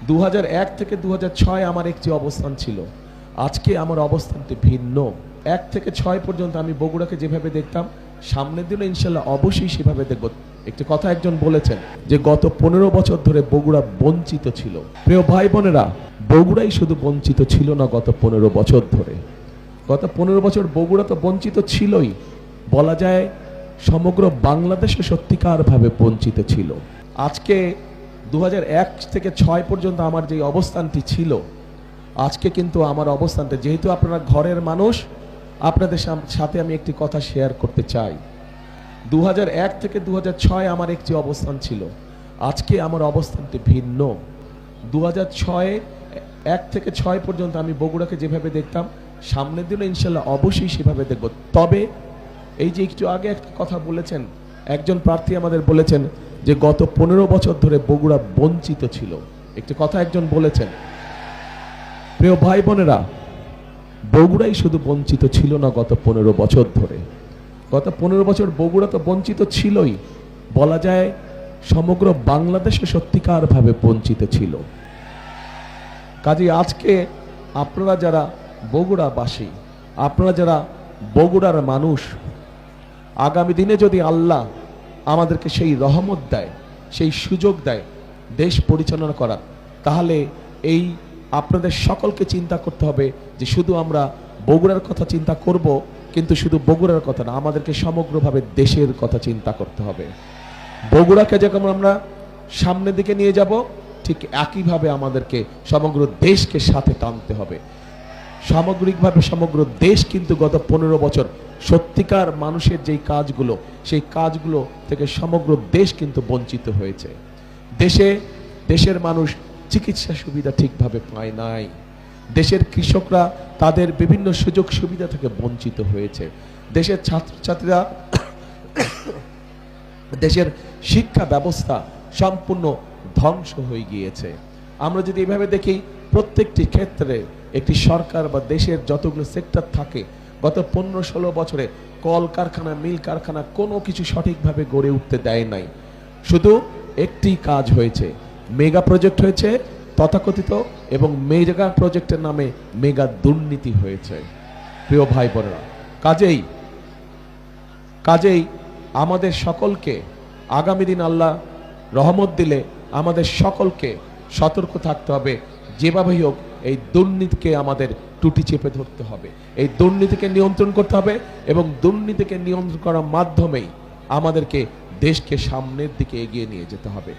2001 থেকে 2006 আমার একটি অবস্থান ছিল। আজকে আমার অবস্থানটি ভিন্ন। 1 থেকে 6 পর্যন্ত আমি বগুড়াকে যেভাবে দেখতাম, সামনের দিনে ইনশাল্লাহ অবশ্যই সেভাবে দেখব। একটি কথা একজন বলেছেন যে গত 15 বছর ধরে বগুড়া বঞ্চিত ছিল। প্রিয় ভাই বোনেরা, বগুড়াই শুধু বঞ্চিত ছিল না গত 15 বছর ধরে। গত 15 বছর বগুড়া তো বঞ্চিত ছিলই, বলা যায় সমগ্র বাংলাদেশে সত্যিকারভাবে বঞ্চিত ছিল। আজকে 2001 থেকে 6 পর্যন্ত আমার যে অবস্থানটি ছিল, আজকে কিন্তু আমার অবস্থানটা, যেহেতু আপনারা ঘরের মানুষ, আপনাদের সাথে আমি একটি কথা শেয়ার করতে চাই। 2001 থেকে 2006 আমার একটি অবস্থান ছিল। আজকে আমার অবস্থানটি ভিন্ন। 1 থেকে 6 পর্যন্ত আমি বগুড়াকে যেভাবে দেখতাম, সামনের দিনে ইনশাল্লাহ অবশ্যই সেভাবে দেখব। তবে এই যে একটু আগে একটা কথা বলেছেন, একজন প্রার্থী আমাদের বলেছেন যে গত 15 বছর ধরে বগুড়া বঞ্চিত ছিল। একটি কথা একজন বলেছেন। প্রিয় ভাই বোনেরা, বগুড়াই শুধু বঞ্চিত ছিল না গত 15 বছর ধরে। গত 15 বছর বগুড়া তো বঞ্চিত ছিলই, বলা যায় সমগ্র বাংলাদেশে সত্যিকারভাবে বঞ্চিত ছিল। কাজে আজকে আপনারা যারা বগুড়াবাসী, আপনারা যারা বগুড়ার মানুষ, আগামী দিনে যদি আল্লাহ আমাদেরকে সেই রহমত দেয়, সেই সুযোগ দেয় দেশ পরিচালনা করার, তাহলে এই আপনাদের সকলকে চিন্তা করতে হবে যে শুধু আমরা বগুড়ার কথা চিন্তা করব, কিন্তু শুধু বগুড়ার কথা না, আমাদেরকে সমগ্রভাবে দেশের কথা চিন্তা করতে হবে। বগুড়াকে যখন আমরা সামনের দিকে নিয়ে যাব, ঠিক একইভাবে আমাদেরকে সমগ্র দেশকে সাথে টানতে হবে। সামগ্রিকভাবে সমগ্র দেশ কিন্তু গত 15 বছর সত্যিকার মানুষের যেই কাজগুলো, সেই কাজগুলো থেকে সমগ্র দেশ কিন্তু বঞ্চিত হয়েছে। দেশের মানুষ চিকিৎসা সুবিধা ঠিকভাবে পায় নাই। দেশের কৃষকরা তাদের বিভিন্ন সুযোগ সুবিধা থেকে বঞ্চিত হয়েছে। দেশের ছাত্রছাত্রীরা দেশের শিক্ষা ব্যবস্থা সম্পূর্ণ ধ্বংস হয়ে গিয়েছে। আমরা যদি এভাবে দেখি, প্রত্যেকটি ক্ষেত্রে একটি সরকার বা দেশের যতগুলো সেক্টর থাকে, গত 15-16 বছরে কল কারখানা, মিল কারখানা কোনো কিছু সঠিকভাবে গড়ে উঠতে দেয় নাই। শুধু একটি কাজ হয়েছে, মেগা প্রজেক্ট হয়েছে তথাকথিত, এবং মেগা প্রজেক্টের নামে মেগা দুর্নীতি হয়েছে। প্রিয় ভাই বোনেরা, কাজেই আমাদের সকলকে আগামী দিন আল্লাহ রহমত দিলে আমাদের সকলকে সতর্ক থাকতে হবে। যেভাবেই হোক এই দুর্নীতিকে আমাদের টুটি চেপে ধরতে হবে, এই দুর্নীতিকে নিয়ন্ত্রণ করতে হবে, এবং দুর্নীতিকে নিয়ন্ত্রণ করার মাধ্যমেই আমাদেরকে দেশকে সামনের দিকে এগিয়ে নিয়ে যেতে হবে।